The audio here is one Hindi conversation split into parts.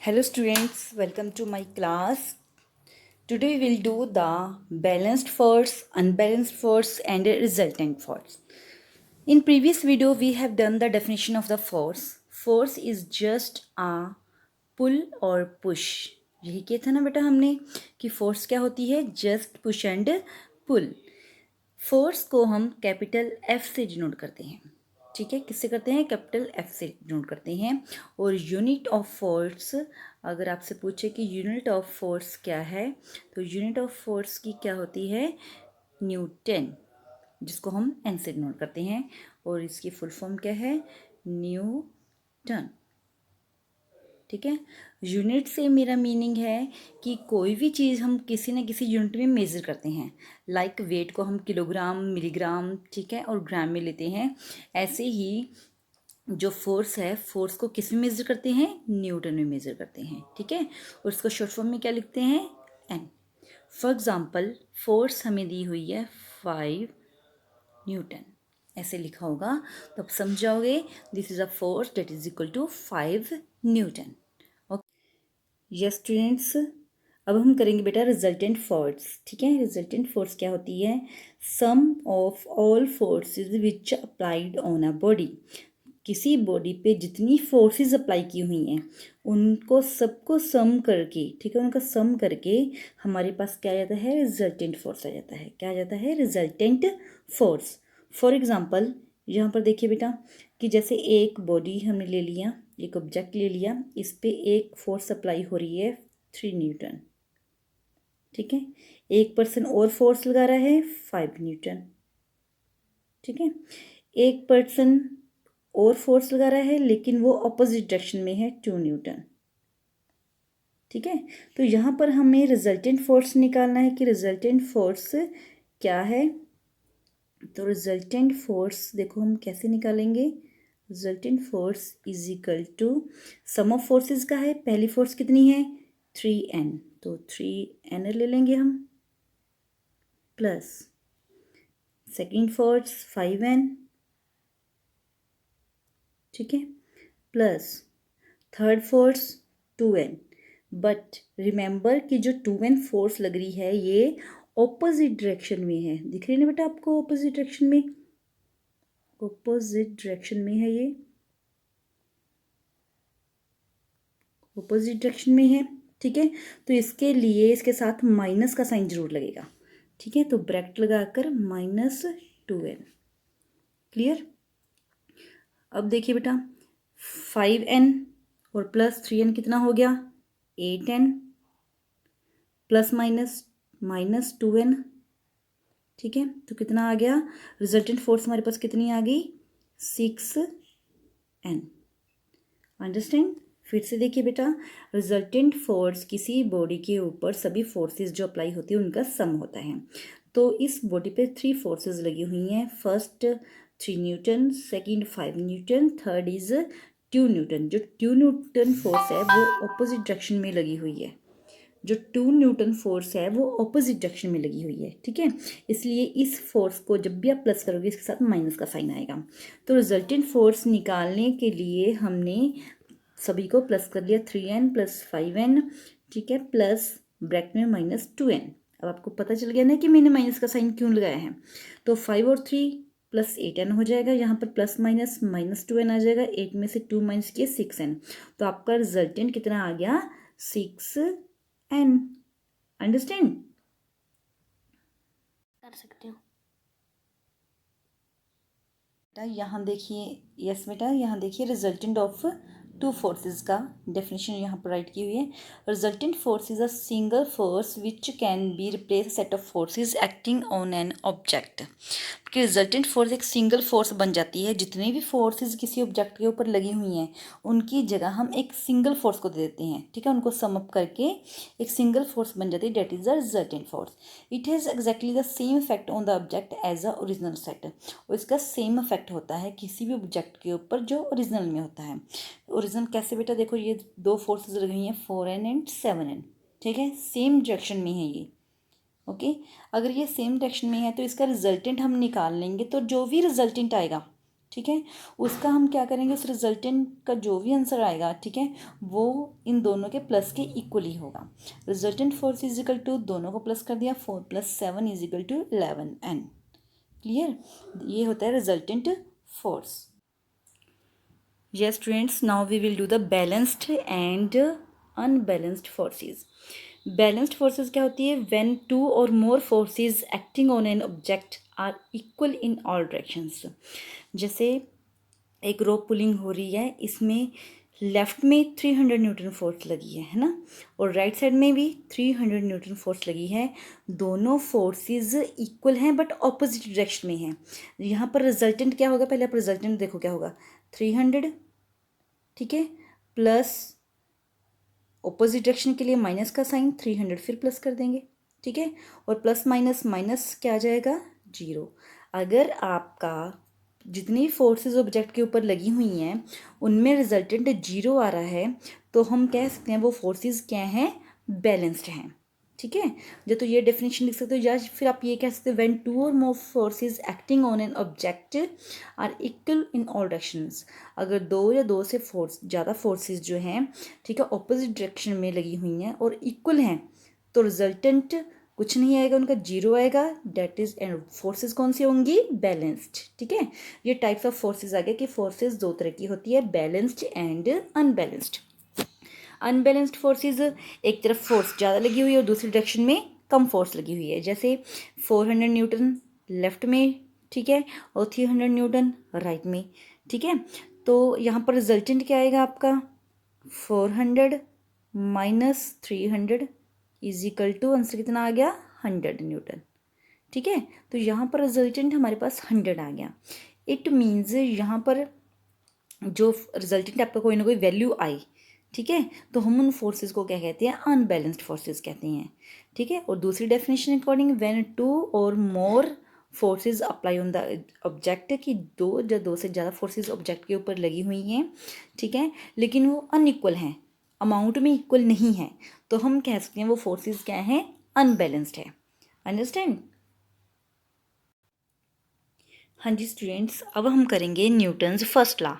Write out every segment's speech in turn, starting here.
Hello students, welcome to my class. Today we will do the balanced force, unbalanced force and resultant force. In previous video we have done the definition of the force. Force is just a pull or push. यही किया था ना बेटा हमने कि फोर्स क्या होती है, just push and pull. Force को हम कैपिटल एफ से डिनोट करते हैं. ठीक है, किससे करते हैं? कैपिटल एफ से डिनोट करते हैं. और यूनिट ऑफ फोर्स, अगर आपसे पूछे कि यूनिट ऑफ फोर्स क्या है, तो यूनिट ऑफ फोर्स की क्या होती है? न्यूटन, जिसको हम एन से डिनोट करते हैं. और इसकी फुल फॉर्म क्या है? न्यूटन. ठीक है, यूनिट से मेरा मीनिंग है कि कोई भी चीज़ हम किसी न किसी यूनिट में मेज़र करते हैं. लाइक वेट को हम किलोग्राम, मिलीग्राम, ठीक है, और ग्राम में लेते हैं. ऐसे ही जो फोर्स है, फोर्स को किस में मेज़र करते हैं? न्यूटन में मेज़र करते हैं. ठीक है, और उसको शॉर्ट फॉर्म में क्या लिखते हैं? एन. फॉर एग्जाम्पल, फोर्स हमें दी हुई है 5 न्यूटन, ऐसे लिखा होगा तो आप समझ जाओगे this is a force that is equal to 5 newton. Okay yes students, अब हम करेंगे बेटा रिजल्टेंट फोर्स. ठीक है, रिजल्टेंट फोर्स क्या होती है? Sum of all forces which applied on a body. किसी बॉडी पे जितनी फोर्सेस अप्लाई की हुई हैं उनको सबको सम करके, ठीक है, उनका सम करके हमारे पास क्या आ जाता है? रिजल्टेंट फोर्स आ जाता है. क्या आ जाता है? Resultant force. फॉर एग्जांपल, यहाँ पर देखिए बेटा कि जैसे एक बॉडी हमने ले लिया, एक ऑब्जेक्ट ले लिया, इस पे एक फोर्स अप्लाई हो रही है 3 न्यूटन. ठीक है, एक पर्सन और फोर्स लगा रहा है 5 न्यूटन. ठीक है, एक पर्सन और फोर्स लगा रहा है लेकिन वो ऑपोजिट डायरेक्शन में है 2 न्यूटन. ठीक है, तो यहाँ पर हमें रिजल्टेंट फोर्स निकालना है कि रिजल्टेंट फोर्स क्या है. तो रिजल्टेंट फोर्स देखो हम कैसे निकालेंगे. Resultant force is equal to sum of forces का है. पहली फोर्स कितनी है? 3n, तो 3n ले लेंगे हम, प्लस सेकेंड फोर्स 5n. ठीक है, plus third force 2n. But remember कि जो 2n फोर्स लग रही है ये ऑपोजिट डायरेक्शन में है. दिख रही है ना बेटा आपको? ऑपोजिट डायरेक्शन में, ऑपोजिट डायरेक्शन में है, ये ऑपोजिट डायरेक्शन में है. ठीक है, तो इसके लिए इसके साथ माइनस का साइन जरूर लगेगा. ठीक है, तो ब्रैकेट लगाकर -2n. क्लियर? अब देखिए बेटा 5n और प्लस 3n कितना हो गया? 8n, plus minus -2n. ठीक है, तो कितना आ गया? रिजल्टेंट फोर्स हमारे पास कितनी आ गई? 6n. अंडरस्टैंड? फिर से देखिए बेटा, रिजल्टेंट फोर्स किसी बॉडी के ऊपर सभी फोर्सेस जो अप्लाई होती है उनका सम होता है. तो इस बॉडी पे 3 फोर्सेस लगी हुई हैं. First 3 Newton, second 5 Newton, third is 2 Newton. जो 2 न्यूटन फोर्स है वो ऑपोजिट डायरेक्शन में लगी हुई है. जो 2 न्यूटन फोर्स है वो ऑपोजिट डायरेक्शन में लगी हुई है. ठीक है, इसलिए इस फोर्स को जब भी आप प्लस करोगे इसके साथ माइनस का साइन आएगा. तो रिजल्टेंट फोर्स निकालने के लिए हमने सभी को प्लस कर लिया, 3n प्लस 5n. ठीक है, प्लस ब्रैकेट में -2n. अब आपको पता चल गया ना कि मैंने माइनस का साइन क्यों लगाया है. तो 5 और 3 प्लस 8n हो जाएगा. यहाँ पर प्लस माइनस -2n आ जाएगा. 8 में से 2 माइनस किए 6n. तो आपका रिजल्टेंट कितना आ गया? 6n. अंडरस्टैंड कर सकते हो. बेटा यहाँ देखिए, यस बेटा यहाँ देखिए रिजल्टेंट ऑफ 2 फोर्सेस का डेफिनेशन यहाँ पर राइट की हुई है. Resultant force is a single force which can be replace set of forces acting on an object. कि रिजल्टेंट फोर्स एक सिंगल फोर्स बन जाती है. जितनी भी फोर्सेस किसी ऑब्जेक्ट के ऊपर लगी हुई हैं उनकी जगह हम एक सिंगल फोर्स को दे देते हैं. ठीक है, उनको सम अप करके एक सिंगल फोर्स बन जाती है, that is the resultant force. It has exactly the same effect on the object as a original set. और इसका सेम इफेक्ट होता है किसी भी ऑब्जेक्ट के ऊपर जो ओरिजिनल में होता है. ओरिजिनल कैसे बेटा? देखो ये 2 फोर्सेस लगी हुई हैं 4n एंड 7n. ठीक है, सेम डायरेक्शन में है ये. ओके, अगर ये सेम डायरेक्शन में है तो इसका रिजल्टेंट हम निकाल लेंगे. तो जो भी रिजल्टेंट आएगा, ठीक है, उसका हम क्या करेंगे, उस रिजल्टेंट का जो भी आंसर आएगा, ठीक है, वो इन दोनों के प्लस के इक्वल ही होगा। Resultant force is equal to, दोनों को प्लस कर दिया, 4 + 7 is equal to 11N। Clear, ये होता है resultant force. Yes, students, now we will do the balanced and unbalanced forces. Balanced forces क्या होती है? When two or more forces acting on an object are equal in all directions. जैसे एक रोप पुलिंग हो रही है, इसमें लेफ्ट में 300 न्यूटन फोर्स लगी है ना, और राइट साइड में भी 300 न्यूटन फोर्स लगी है। दोनों फोर्सेस इक्वल हैं बट ऑपोजिट डायरेक्शन में हैं। यहाँ पर रिजल्टेंट क्या होगा, पहले आप रिजल्टेंट देखो क्या होगा, 300, ठीक है, प्लस ऑपोजिट डायरेक्शन के लिए माइनस का साइन, 300 फिर प्लस कर देंगे, ठीक है, और प्लस माइनस माइनस क्या आ जाएगा, 0। अगर आपका जितनी फोर्सेस ऑब्जेक्ट के ऊपर लगी हुई हैं उनमें रिजल्टेंट 0 आ रहा है, तो हम कह सकते हैं वो फोर्सेस क्या हैं, बैलेंस्ड हैं। ठीक है, या तो ये डेफिनेशन लिख सकते हो, या फिर आप ये कह सकते हो व्हेन टू और more forces acting on an object are equal in all directions. अगर दो या दो से ज़्यादा फोर्सेस जो हैं, ठीक है, ऑपोजिट डायरेक्शन में लगी हुई हैं और इक्वल हैं, तो रिजल्टेंट कुछ नहीं आएगा, उनका 0 आएगा। डेट इज, एंड फोर्सेस कौन सी होंगी, बैलेंस्ड। ठीक है, ये टाइप्स ऑफ फोर्सेस आ गए कि फोर्सेस दो तरह की होती है, balanced and unbalanced. Unbalanced forces, एक तरफ फोर्स ज़्यादा लगी हुई है और दूसरी डायरेक्शन में कम फोर्स लगी हुई है, जैसे 400 न्यूटन लेफ्ट में, ठीक है, और 300 न्यूटन राइट में। ठीक है, तो यहाँ पर रिजल्टेंट क्या आएगा आपका, 400 minus 300 is equal to, answer कितना आ गया, 100 न्यूटन। ठीक है, तो यहाँ पर रिजल्टेंट हमारे पास 100 आ गया। इट मीन्स यहाँ पर जो रिजल्टेंट आपका कोई ना कोई वैल्यू आई, ठीक है, तो हम उन फोर्सेस को क्या कहते हैं, अनबैलेंस्ड फोर्सेस कहते हैं। ठीक है, और दूसरी डेफिनेशन अकॉर्डिंग, व्हेन टू और more forces apply on the object, कि दो या दो से ज़्यादा फोर्सेस ऑब्जेक्ट के ऊपर लगी हुई हैं, ठीक है, लेकिन वो अनइक्वल हैं, अमाउंट में इक्वल नहीं है, तो हम कह सकते हैं वो फोर्सेस क्या हैं, अनबैलेंस्ड है। अंडरस्टैंड? हाँ जी स्टूडेंट्स, अब हम करेंगे न्यूटन्स फर्स्ट लॉ।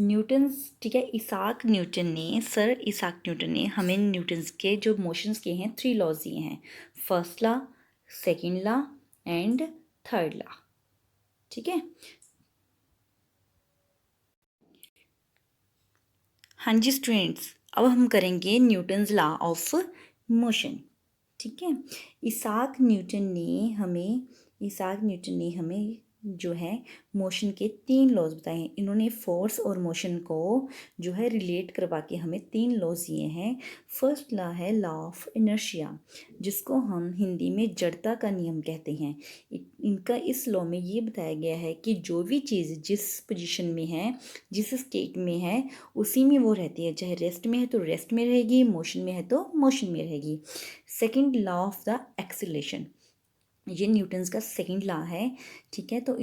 न्यूटन्स, ठीक है, सर इसाक न्यूटन ने हमें न्यूटन्स के जो मोशंस के हैं 3 लॉज दिए हैं, first law, second law and third law. ठीक है, हाँ जी स्टूडेंट्स, अब हम करेंगे न्यूटन्स लॉ ऑफ मोशन। ठीक है, इसाक न्यूटन ने हमें जो है मोशन के 3 लॉज बताए हैं। इन्होंने फोर्स और मोशन को जो है रिलेट करवा के हमें 3 लॉज दिए हैं। फर्स्ट लॉ है लॉ ऑफ इनर्शिया, जिसको हम हिंदी में जड़ता का नियम कहते हैं। इनका इस लॉ में ये बताया गया है कि जो भी चीज़ जिस पोजीशन में है, जिस स्टेट में है, उसी में वो रहती है, चाहे रेस्ट में है तो रेस्ट में रहेगी, मोशन में है तो मोशन में रहेगी। Second law of the acceleration, ये न्यूटन्स का सेकंड लॉ है। ठीक है, तो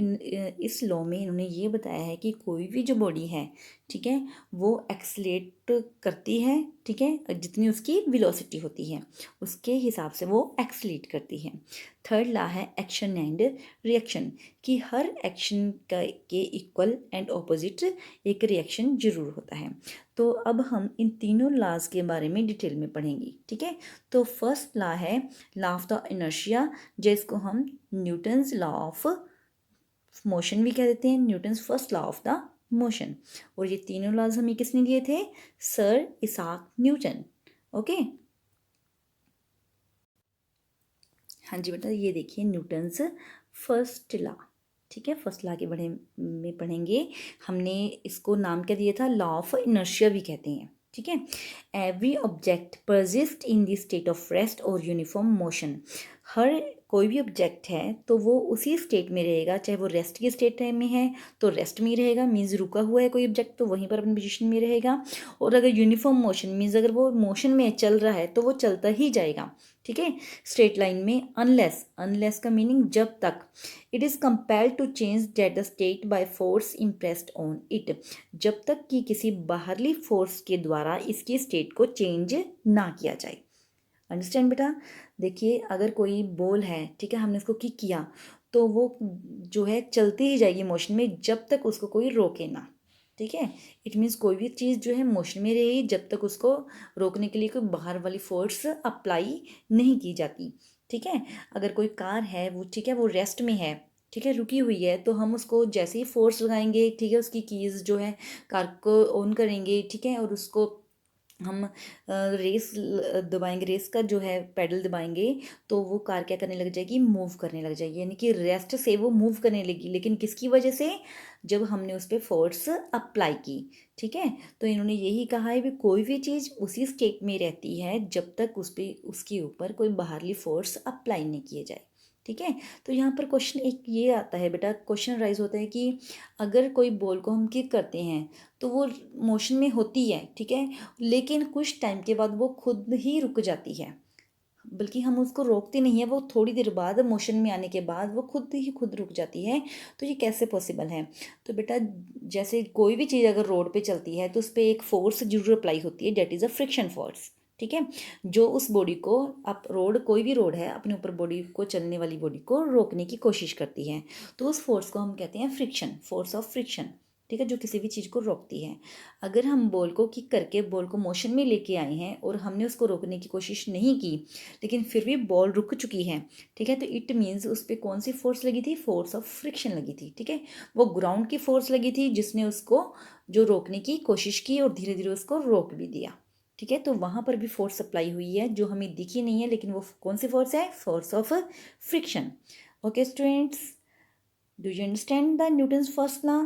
इस लॉ में इन्होंने ये बताया है कि कोई भी जो बॉडी है, ठीक है, वो एक्सलेट करती है, ठीक है, जितनी उसकी वेलोसिटी होती है उसके हिसाब से वो एक्सलेट करती है। थर्ड लॉ है एक्शन एंड रिएक्शन, कि हर एक्शन के इक्वल एंड ऑपोजिट एक रिएक्शन जरूर होता है। तो अब हम इन तीनों लॉज के बारे में डिटेल में पढ़ेंगे। ठीक है, तो फर्स्ट लॉ है लॉ ऑफ द इनर्शिया, जिसको हम न्यूटन्स लॉ ऑफ मोशन भी कह देते हैं, Newton's first law of the motion. और ये तीनों लॉज हमें किसने दिए थे, सर इसाक न्यूटन। ओके, हाँ जी बेटा, ये देखिए न्यूटन्स फर्स्ट लॉ। ठीक है, फर्स्ट लॉ के बड़े में पढ़ेंगे। हमने इसको नाम क्या दिया था, लॉ ऑफ इनर्शिया भी कहते हैं। ठीक है, every object persist in the state of rest और यूनिफॉर्म मोशन, हर कोई भी ऑब्जेक्ट है तो वो उसी स्टेट में रहेगा, चाहे वो रेस्ट की स्टेट में है तो रेस्ट में ही रहेगा, मीन्स रुका हुआ है कोई ऑब्जेक्ट तो वहीं पर अपनी पोजीशन में रहेगा, और अगर यूनिफॉर्म मोशन मीन्स अगर वो मोशन में चल रहा है तो वो चलता ही जाएगा। ठीक है, स्ट्रेट लाइन में, अनलेस का मीनिंग जब तक, it is compelled to change that the state by force impressed on it, जब तक कि किसी बाहरली फोर्स के द्वारा इसकी स्टेट को चेंज ना किया जाए। अंडरस्टैंड बेटा? देखिए, अगर कोई बॉल है, ठीक है, हमने उसको किक किया तो वो जो है चलती ही जाएगी मोशन में जब तक उसको कोई रोके ना। ठीक है, इट मीन्स कोई भी चीज़ जो है मोशन में रहेगी जब तक उसको रोकने के लिए कोई बाहर वाली फोर्स अप्लाई नहीं की जाती। ठीक है, अगर कोई कार है वो, ठीक है, वो रेस्ट में है, ठीक है, रुकी हुई है, तो हम उसको जैसे ही फोर्स लगाएंगे, ठीक है, उसकी कीज़ जो है कार को ऑन करेंगे, ठीक है, और उसको हम रेस दबाएंगे, रेस का जो है पेडल दबाएंगे, तो वो कार क्या करने लग जाएगी, मूव करने लग जाएगी, यानी कि रेस्ट से वो मूव करने लगी। लेकिन किसकी वजह से, जब हमने उस पर फोर्स अप्लाई की। ठीक है, तो इन्होंने यही कहा है कि कोई भी चीज़ उसी स्टेट में रहती है जब तक उस पर, उसके ऊपर कोई बाहरली फोर्स अप्लाई नहीं किए जाए। ठीक है, तो यहाँ पर क्वेश्चन एक ये आता है बेटा, क्वेश्चन राइज होता है कि अगर कोई बॉल को हम किक करते हैं तो वो मोशन में होती है, ठीक है, लेकिन कुछ टाइम के बाद वो खुद ही रुक जाती है, बल्कि हम उसको रोकते नहीं है, वो थोड़ी देर बाद मोशन में आने के बाद वो खुद ही खुद रुक जाती है। तो ये कैसे पॉसिबल है? तो बेटा जैसे कोई भी चीज़ अगर रोड पे चलती है तो उस पर एक फोर्स जरूर अप्लाई होती है, that is a friction force. ठीक है, जो उस बॉडी को, आप रोड, कोई भी रोड है, अपने ऊपर बॉडी को, चलने वाली बॉडी को रोकने की कोशिश करती है, तो उस फोर्स को हम कहते हैं फ्रिक्शन, फोर्स ऑफ फ्रिक्शन। ठीक है, जो किसी भी चीज़ को रोकती है। अगर हम बॉल को किक करके बॉल को मोशन में लेके आए हैं और हमने उसको रोकने की कोशिश नहीं की, लेकिन फिर भी बॉल रुक चुकी है, ठीक है, तो इट मीन्स उस पर कौन सी फोर्स लगी थी, फोर्स ऑफ फ्रिक्शन लगी थी। ठीक है, वो ग्राउंड की फोर्स लगी थी जिसने उसको जो रोकने की कोशिश की और धीरे धीरे उसको रोक भी दिया। ठीक है, तो वहाँ पर भी फोर्स अप्लाई हुई है जो हमें दिखी नहीं है, लेकिन वो कौन सी फोर्स है, force of friction. Okay students, do you understand the Newton's first law?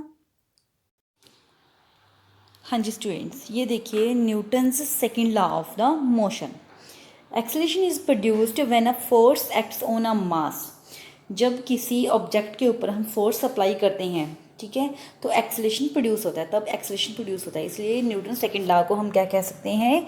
हाँ जी स्टूडेंट्स, ये देखिए Newton's second law of the motion. Acceleration is produced when a force acts on a mass. जब किसी ऑब्जेक्ट के ऊपर हम फोर्स अप्लाई करते हैं, ठीक है, तो एक्सेलरेशन प्रोड्यूस होता है, तब एक्सेलरेशन प्रोड्यूस होता है। इसलिए न्यूटन सेकेंड लॉ को हम क्या कह सकते हैं,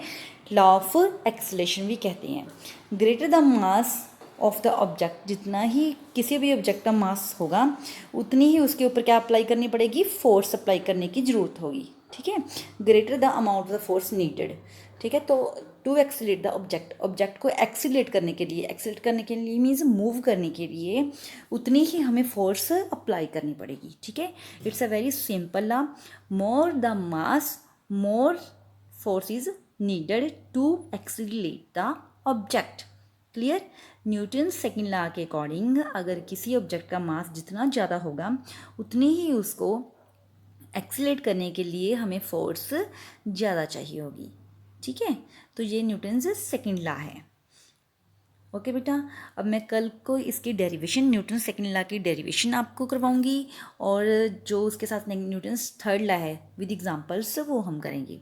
लॉ ऑफ एक्सेलरेशन भी कहते हैं। Greater the mass of the object, जितना ही किसी भी ऑब्जेक्ट का मास होगा उतनी ही उसके ऊपर क्या अप्लाई करनी पड़ेगी, फोर्स अप्लाई करने की ज़रूरत होगी। ठीक है, greater the amount of the force needed. ठीक है, तो to accelerate the object, object को एक्सीलेट करने के लिए, एक्सीलेट करने के लिए मीन्स मूव करने के लिए उतनी ही हमें फोर्स अप्लाई करनी पड़ेगी। ठीक है, it's a very simple law, more the mass more force is needed to accelerate the object. Clear? Newton second law के अकॉर्डिंग अगर किसी ऑब्जेक्ट का मास जितना ज़्यादा होगा उतनी ही उसको एक्सीलेट करने के लिए हमें फोर्स ज़्यादा चाहिए होगी। ठीक है, तो ये न्यूटन से सेकेंड लॉ है। ओके बेटा, अब मैं कल को इसकी डेरिवेशन, न्यूटन सेकेंड लॉ की डेरिवेशन आपको करवाऊंगी, और जो उसके साथ न्यूटन्स थर्ड लॉ है विद एग्जांपल्स वो हम करेंगे।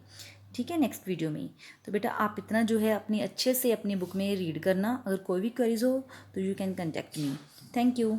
ठीक है, नेक्स्ट वीडियो में। तो बेटा आप इतना जो है अपनी अच्छे से अपनी बुक में रीड करना, अगर कोई भी क्वेरीज हो तो you can contact me. Thank you.